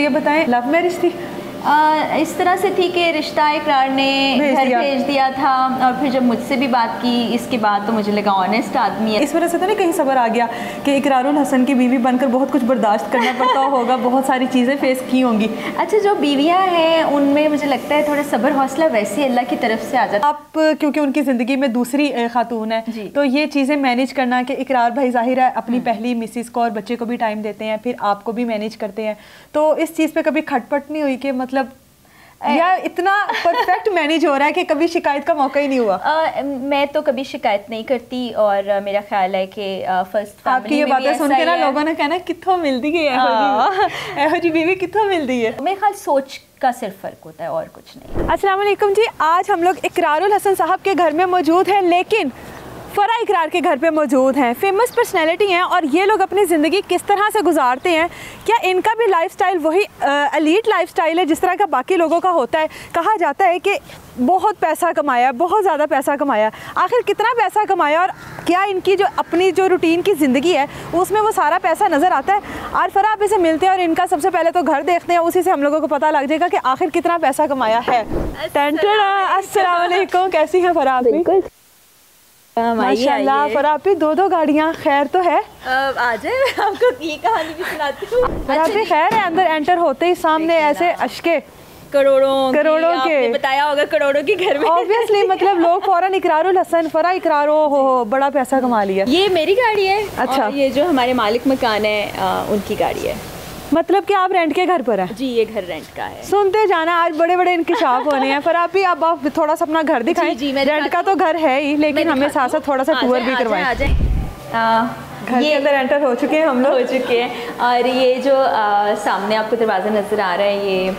یہ بتائیں love marriage تھی؟ اس طرح سے تھی کہ رشتہ اقرار نے گھر بھیج دیا تھا، اور پھر جب مجھ سے بھی بات کی اس کے بعد تو مجھے لگا آنیسٹ آدمی ہے. اس وجہ سے تو نہیں کہیں صبر آ گیا کہ اقرار الحسن کی بیوی بن کر بہت کچھ برداشت کرنا پڑتا ہوگا، بہت ساری چیزیں فیس کی ہوں گی. اچھا جو بیویاں ہیں ان میں مجھے لگتا ہے تھوڑا صبر حوصلہ ویسے اللہ کی طرف سے آ جاتا ہے. آپ کیونکہ ان کی زندگی میں دوسری خاتون ہے تو یہ چیزیں مینیج کرنا کہ اقرار بھائی ظاہر ہے اپنی پہلی مسز کو اور بچے کو بھی ٹائم دیتے ہیں، پھر آپ کو بھی مینیج کرتے ہیں، تو اس چیز پہ کبھی کھٹ پٹ نہیں ہوئی کہ مطلب یا اتنا پرفیکٹ مینیج ہو رہا ہے کہ کبھی شکایت کا موقع ہی نہیں ہوا؟ میں تو کبھی شکایت نہیں کرتی، اور میرا خیال ہے کہ فرسٹ آپ کی یہ باتیں سن کے نا لوگوں نے کہنا کتوں ملتی ہے ایہو جی بیوی کتوں ملتی ہے. میرے خیال سوچ کا صرف فرق ہوتا ہے اور کچھ نہیں. السلام علیکم جی، آج ہم لوگ اقرار الحسن صاحب کے گھر میں موجود ہیں، لیکن فرح اقرار کے گھر پہ موجود ہیں. فیمس پرسنالٹی ہیں اور یہ لوگ اپنی زندگی کس طرح سے گزارتے ہیں، کیا ان کا بھی لائف سٹائل وہی ایلیٹ لائف سٹائل ہے جس طرح کا باقی لوگوں کا ہوتا ہے؟ کہا جاتا ہے کہ بہت پیسہ کمایا، بہت زیادہ پیسہ کمایا، آخر کتنا پیسہ کمایا اور کیا ان کی جو اپنی جو روٹین کی زندگی ہے اس میں وہ سارا پیسہ نظر آتا ہے؟ اور فرح آپ اسے ملتے ہیں اور ان کا سب سے پہلے تو گھر دیکھتے ہیں، اسی سے ہم لوگوں کو پتہ لگ جائے گا کہ آخر کتنا پیسہ کمایا ہے. السلام علیکم، کیسی ہیں فرح؟ بالکل ماشاء اللہ. فرح آپ دو گاڑیاں، خیر تو ہے؟ آ جائے آپ کو یہ کہانی بھی سناتی ہوں. فرح خیر ہے؟ اندر انٹر ہوتے ہی سامنے ایسے اشکے کروڑوں کے بتایا ہوگا، کروڑوں کے گھر میں obviously مطلب لوگ فوراً اقرار الحسن فرح اقرار ہو بڑا پیسہ کما لیا. یہ میری گاڑی ہے. اچھا، یہ جو ہمارے مالک مکان ہے ان کی گاڑی ہے. مطلب کہ آپ رینٹ کے گھر پر ہیں؟ جی، یہ گھر رینٹ کا ہے. سنتے جانا، آج بڑے بڑے انکشاف ہونے ہیں. فرح بھی اب آپ تھوڑا سا اپنا گھر دکھائیں. رینٹ کا تو گھر ہے ہی، لیکن ہمیں ساتھ ساتھ تھوڑا سا ٹور بھی کروائیں. گھر کے اندر انٹر ہو چکے ہیں ہم لوگ. ہو چکے ہیں. اور یہ جو سامنے آپ کو دروازہ نظر آ رہا ہے، یہ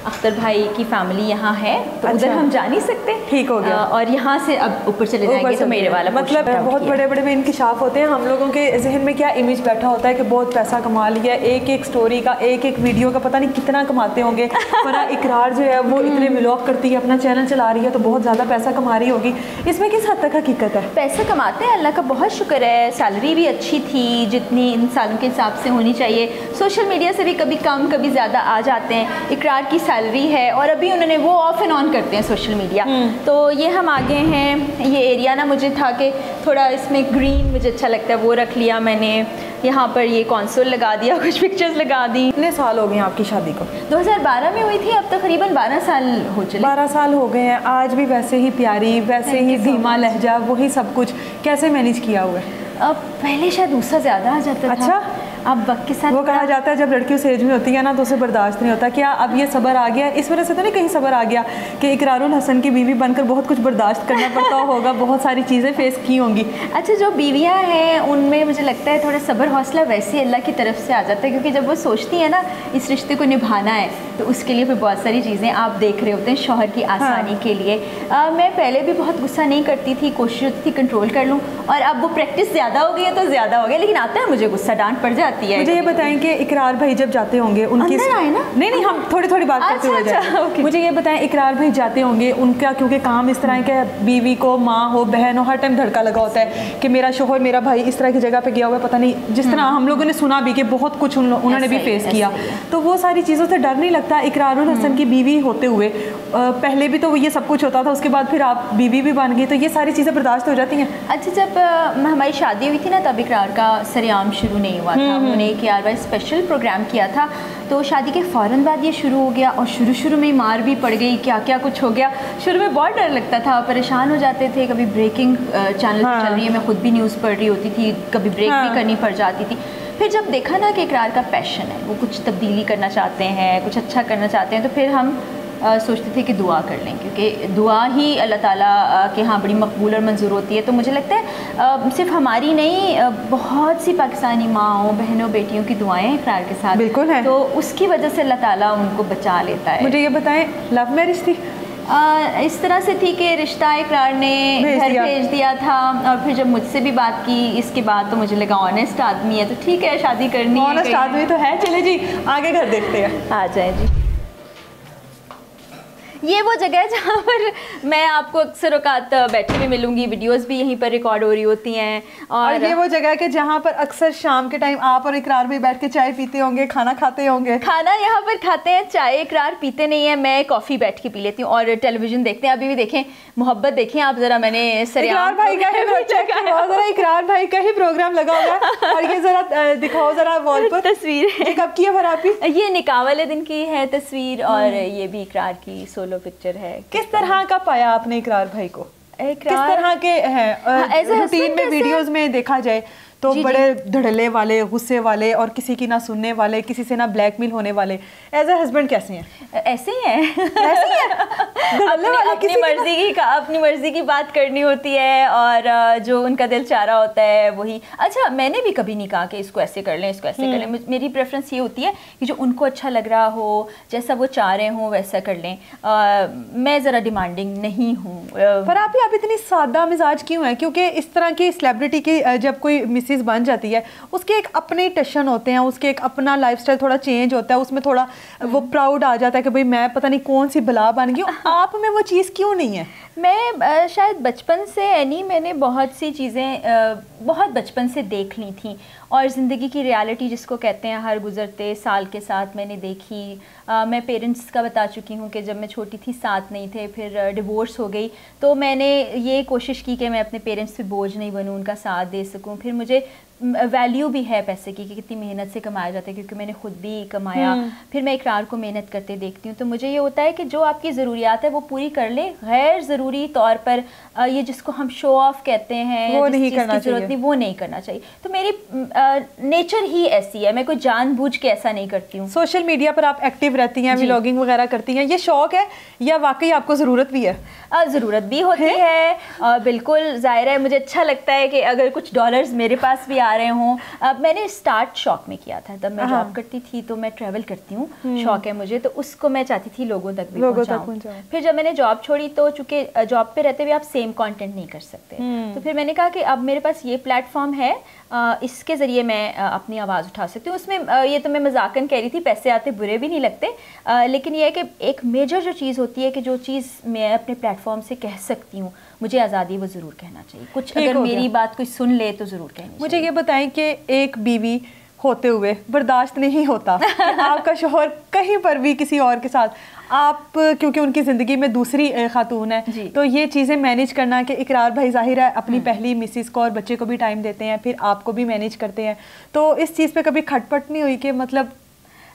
اختر بھائی کی فیملی یہاں ہے، تو ادھر ہم جا نہیں سکتے. ٹھیک ہو گیا. اور یہاں سے اب اوپر چلے جائیں گے تو میرے والا مطلب بہت بڑے بڑے بھی انکشاف ہوتے ہیں. ہم لوگوں کے ذہن میں کیا امیج بیٹھا ہوتا ہے کہ بہت پیسہ کما لیا، ایک ایک سٹوری کا، ایک ایک ویڈیو کا پتہ نہیں کتنا کماتے ہوں گے. فرح اقرار جو ہے وہ اتنے ولاگ کرتی ہے، اپنا چینل چلا رہی ہے، تو بہت زیادہ پیسہ کما رہی ہوگی. اس میں کس حد تک حقیقت ہے؟ پیسہ کماتے ہیں، اللہ کا بہت شکر ہے. سیلری بھی اچھی تھی جتنی انسانوں کے حساب سے ہونی چاہیے. سوشل میڈیا سے بھی کبھی کم کبھی زیادہ آ جاتے ہیں. اقرار کی سیلری ہے، اور ابھی انہوں نے وہ آف اینڈ آن کرتے ہیں سوشل میڈیا. تو یہ ہم آگے ہیں. یہ ایریا نا مجھے تھا کہ تھوڑا اس میں گرین مجھے اچھا لگتا ہے، وہ رکھ لیا میں نے. یہاں پر یہ کونسول لگا دیا، کچھ پکچرز لگا دی. کتنے سال ہو گئے ہیں آپ کی شادی کو؟ 2012 میں ہوئی تھی، اب تقریباً 12 سال ہو چلے. 12 سال ہو گئے ہیں. آج بھی ویسے ہی پیاری، ویسے ہی دھیما لہجہ، وہی سب کچھ. کیسے مینیج کیا ہوا ہے؟ اب پہلے شاید غصہ زیادہ آ جاتا تھا. اچھا، اب وقت کے ساتھ وہ کہا جاتا ہے جب لڑکی اس ایج میں ہوتی ہے نا تو اسے برداشت نہیں ہوتا. کیا اب یہ صبر آ گیا؟ اس وجہ سے تو نہیں کہیں صبر آ گیا کہ اقرار الحسن کی بیوی بن کر بہت کچھ برداشت کرنا پڑتا ہوگا، بہت ساری چیزیں فیس کی ہوں گی. اچھا جو بیویاں ہیں ان میں مجھے لگتا ہے تھوڑا صبر حوصلہ ویسے اللہ کی طرف سے آ جاتا ہے، کیونکہ جب وہ سوچتی ہیں نا اس رشتے کو نبھانا ہے تو اس کے لیے پھر بہت ساری چیزیں آپ دیکھ رہے ہوتے ہیں شوہر کی آسانی کے لیے. میں پہلے بھی بہت غصہ نہیں کرتی تھی، کوشش ہوتی تھی کنٹرول کر لوں، اور اب وہ پریکٹس زیادہ ہو گئی ہے تو زیادہ ہو گیا، لیکن آتا ہے مجھے غصہ، ڈانٹ پڑ جاتی ہے. مجھے یہ بتائیں کہ اقرار بھائی جب جاتے ہوں گے ان کی نہیں ہم تھوڑی بات کرتے ہوئے جائیں. مجھے یہ بتائیں اقرار بھائی جاتے ہوں گے ان کا، کیونکہ کام اس طرح کہ بیوی کو ماں ہو بہن ہو ہر ٹائم دھڑکا لگا ہوتا ہے کہ میرا شوہر میرا بھائی اس طرح کی جگہ پہ گیا ہوا ہے، پتہ نہیں جس طرح ہم لوگوں نے سنا بھی کہ بہت کچھ انہوں نے بھی فیس کیا. تو وہ ساری چیزوں سے ڈر نہیں لگتا اقرار الحسن کی بیوی ہوتے ہوئے؟ پہلے بھی تو یہ سب کچھ ہوتا تھا، اس کے بعد پھر آپ بیوی بھی بن گئی، تو یہ ساری چیزیں برداشت ہو جاتی ہیں؟ اچھا جب ہماری شادی ہوئی تھی نا تب اقرار کا سریعام شروع نہیں ہوا تھا. انہوں نے اقرار بھائی اسپیشل پروگرام کیا تھا، تو شادی کے فوراً بعد یہ شروع ہو گیا، اور شروع میں مار بھی پڑ گئی، کیا کچھ ہو گیا. شروع میں بہت ڈر لگتا تھا، پریشان ہو جاتے تھے. کبھی بریکنگ چینل پہ چل رہی ہے، میں خود بھی نیوز پڑھ رہی ہوتی تھی، کبھی بریک بھی کرنی پڑ جاتی تھی. پھر جب دیکھا نا کہ اقرار کا پیشن ہے، وہ کچھ تبدیلی کرنا چاہتے ہیں، کچھ اچھا کرنا چاہتے ہیں، تو پھر ہم سوچتے تھے کہ دعا کر لیں، کیونکہ دعا ہی اللہ تعالیٰ کے ہاں بڑی مقبول اور منظور ہوتی ہے. تو مجھے لگتا ہے صرف ہماری نہیں، بہت سی پاکستانی ماؤں بہنوں بیٹیوں کی دعائیں اقرار کے ساتھ بالکل ہیں، تو اس کی وجہ سے اللہ تعالیٰ ان کو بچا لیتا ہے. مجھے یہ بتائیں لو میرج تھی؟ اس طرح سے تھی کہ رشتہ اقرار نے گھر بھیج دیا تھا، اور پھر جب مجھ سے بھی بات کی اس کے بعد تو مجھے لگا آنیسٹ آدمی ہے تو ٹھیک ہے شادی کرنی ہے. آنیسٹ آدمی تو ہے. چلے جی آگے گھر دیکھتے ہیں. آ جائیں جی. یہ وہ جگہ ہے جہاں پر میں آپ کو اکثر اوقات بیٹھے ہوئے ملوں گی, ویڈیوز بھی یہیں پر ریکارڈ ہو رہی ہوتی ہیں, اور یہ وہ جگہ ہے کہ جہاں پر اکثر شام کے ٹائم آپ اور اقرار بھی بیٹھ کے چائے پیتے ہوں گے, کھانا کھاتے ہوں گے. کھانا یہاں پر کھاتے ہیں, چائے اقرار پیتے نہیں ہیں, میں کافی بیٹھ کے پی لیتی ہوں, اور ٹیلی ویژن دیکھتے ہیں. ابھی بھی دیکھیں محبت دیکھیں آپ ذرا, میں نے اقرار بھائی کا ہی اقرار بھائی کا ہی پروگرام لگا ہوگا, اور یہ ذرا دکھاؤ ذرا وال پر تصویر. یہ کب کی ہے فراپی؟ یہ نکاح والے دن کی ہے تصویر, اور یہ بھی اقرار کی سولو پکچر ہے. کس طرح کا پایا آپ نے اقرار بھائی کو؟ کس طرح کے ہیں روٹین میں ویڈیوز میں دیکھا جائے تو بڑے دھڑلے والے, غصے والے, اور کسی کی نہ سننے والے, کسی سے نہ بلیک میل ہونے والے. ایز اے ہسبینڈ کیسے ہیں؟ ایسے ہی ہیں, اپنی مرضی کی بات کرنی ہوتی ہے, اور جو ان کا دل چاہ رہا ہوتا ہے وہی. اچھا میں نے بھی کبھی نہیں کہا کہ اس کو ایسے کر لیں, اس کو ایسے کر لیں. میری پریفرنس یہ ہوتی ہے کہ جو ان کو اچھا لگ رہا ہو, جیسا وہ چاہ رہے ہوں ویسا کر لیں. میں ذرا ڈیمانڈنگ نہیں ہوں. فراپی آپ اتنی سادہ مزاج کیوں ہیں؟ کیونکہ اس طرح کی سیلیبریٹی کی جب کوئی مسز بن جاتی ہے اس کے ایک اپنے ٹشن ہوتے ہیں, اس کے ایک اپنا لائف اسٹائل تھوڑا چینج ہوتا ہے, اس میں تھوڑا وہ پراؤڈ آ جاتا ہے کہ بھئی میں پتہ نہیں کون سی بلا بن گئی. آپ میں وہ چیز کیوں نہیں ہے؟ میں شاید بچپن سے میں نے بہت سی چیزیں بہت بچپن سے دیکھ لی تھیں, اور زندگی کی ریالٹی جس کو کہتے ہیں ہر گزرتے سال کے ساتھ میں نے دیکھی. میں پیرنٹس کا بتا چکی ہوں کہ جب میں چھوٹی تھی ساتھ نہیں تھے, پھر ڈیورس ہو گئی, تو میں نے یہ کوشش کی کہ میں اپنے پیرنٹس پہ بوجھ نہیں بنوں, ان کا ساتھ دے سکوں. پھر مجھے ویلیو بھی ہے پیسے کی کہ کتنی محنت سے کمایا جاتا ہے, کیونکہ میں نے خود بھی کمایا. پھر میں اقرار کو محنت کرتے دیکھتی ہوں, تو مجھے یہ ہوتا ہے کہ جو آپ کی ضروریات ہے وہ پوری کر لیں, غیر ضروری طور پر یہ جس کو ہم شو آف کہتے ہیں وہ نہیں کرنا چاہیے, وہ نہیں کرنا چاہیے. تو میری نیچر ہی ایسی ہے, میں کوئی جان بوجھ کے ایسا نہیں کرتی ہوں. سوشل میڈیا پر آپ ایکٹیو رہتی ہیں, ولاگنگ وغیرہ کرتی ہیں, یہ شوق ہے یا واقعی آپ کو ضرورت بھی ہے؟ ضرورت بھی ہوتی ہے, بالکل ظاہر ہے. مجھے اچھا لگتا ہے کہ اگر کچھ ڈالرز میرے پاس بھی آ رہے ہوں. میں نے اسٹارٹ شوق میں کیا تھا, تب میں جاب کرتی تھی, تو میں ٹریول کرتی ہوں, شوق ہے مجھے, تو اس کو میں چاہتی تھی لوگوں تک بھی پہنچاؤں. پھر جب میں نے جاب چھوڑی تو چونکہ جاب پہ رہتے ہوئے آپ سیم کانٹینٹ نہیں کر سکتے, تو پھر میں نے کہا کہ اب میرے پاس یہ پلیٹ فارم ہے, اس کے ذریعے میں اپنی آواز اٹھا سکتی ہوں. اس میں یہ تو میں مذاقاً کہہ رہی تھی, پیسے آتے برے بھی نہیں لگتے, لیکن یہ ہے کہ ایک میجر جو چیز ہوتی ہے کہ جو چیز میں اپنے پلیٹ فارم سے کہہ سکتی ہوں, مجھے آزادی وہ ضرور کہنا چاہیے. کچھ اگر میری بات کوئی سن لے تو ضرور کہنی چاہیے. مجھے یہ بتائیں کہ ایک بیوی ہوتے ہوئے برداشت نہیں ہوتا آپ کا شوہر کہیں پر بھی کسی اور کے ساتھ, آپ کیونکہ ان کی زندگی میں دوسری خاتون ہے, تو یہ چیزیں مینیج کرنا کہ اقرار بھائی ظاہر ہے اپنی پہلی مسز کو اور بچے کو بھی ٹائم دیتے ہیں, پھر آپ کو بھی مینیج کرتے ہیں, تو اس چیز پہ کبھی کھٹ پٹ نہیں ہوئی کہ مطلب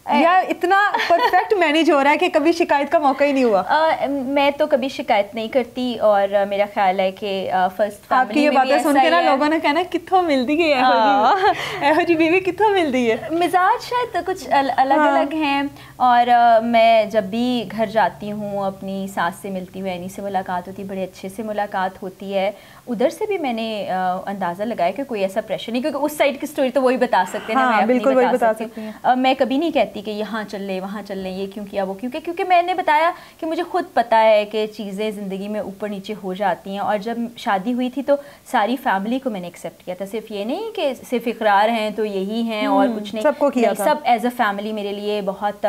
یا اتنا پرفیکٹ مینیج ہو رہا ہے کہ کبھی شکایت کا موقع ہی نہیں ہوا؟ میں تو کبھی شکایت نہیں کرتی, اور میرا خیال ہے کہ فرسٹ آپ کی یہ باتیں سن کے نا لوگوں نے کہنا کتوں ملتی ہے ایہو جی بیوی, کتوں ملتی ہے. مزاج شاید کچھ الگ الگ ہیں, اور میں جب بھی گھر جاتی ہوں اپنی ساس سے ملتی ہوں, اینی سے ملاقات ہوتی ہے, بڑے اچھے سے ملاقات ہوتی ہے. ادھر سے بھی میں نے اندازہ لگایا کہ کوئی ایسا پریشر نہیں, کیونکہ اس سائڈ کی سٹوری تو وہی بتا سکتے ہیں, میں بالکل وہی بتا سکتی ہوں. میں کبھی نہیں کہتی کہ یہاں چل لیں وہاں چل لیں, یہ کیوں کیا وہ کیونکہ میں نے بتایا کہ مجھے خود پتہ ہے کہ چیزیں زندگی میں اوپر نیچے ہو جاتی ہیں. اور جب شادی ہوئی تھی تو ساری فیملی کو میں نے ایکسیپٹ کیا تھا, صرف یہ نہیں کہ صرف اقرار ہیں تو یہی ہیں اور کچھ نہیں, سب کو کیا تھا. سب ایز اے فیملی میرے لیے بہت,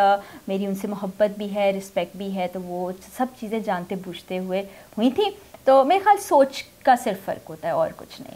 میری ان سے محبت بھی ہے, رسپیکٹ بھی ہے, تو وہ سب چیزیں جانتے بوجھتے ہوئے ہوئی تھیں. تو میرے خیال سوچ کا صرف فرق ہوتا ہے اور کچھ نہیں ہے.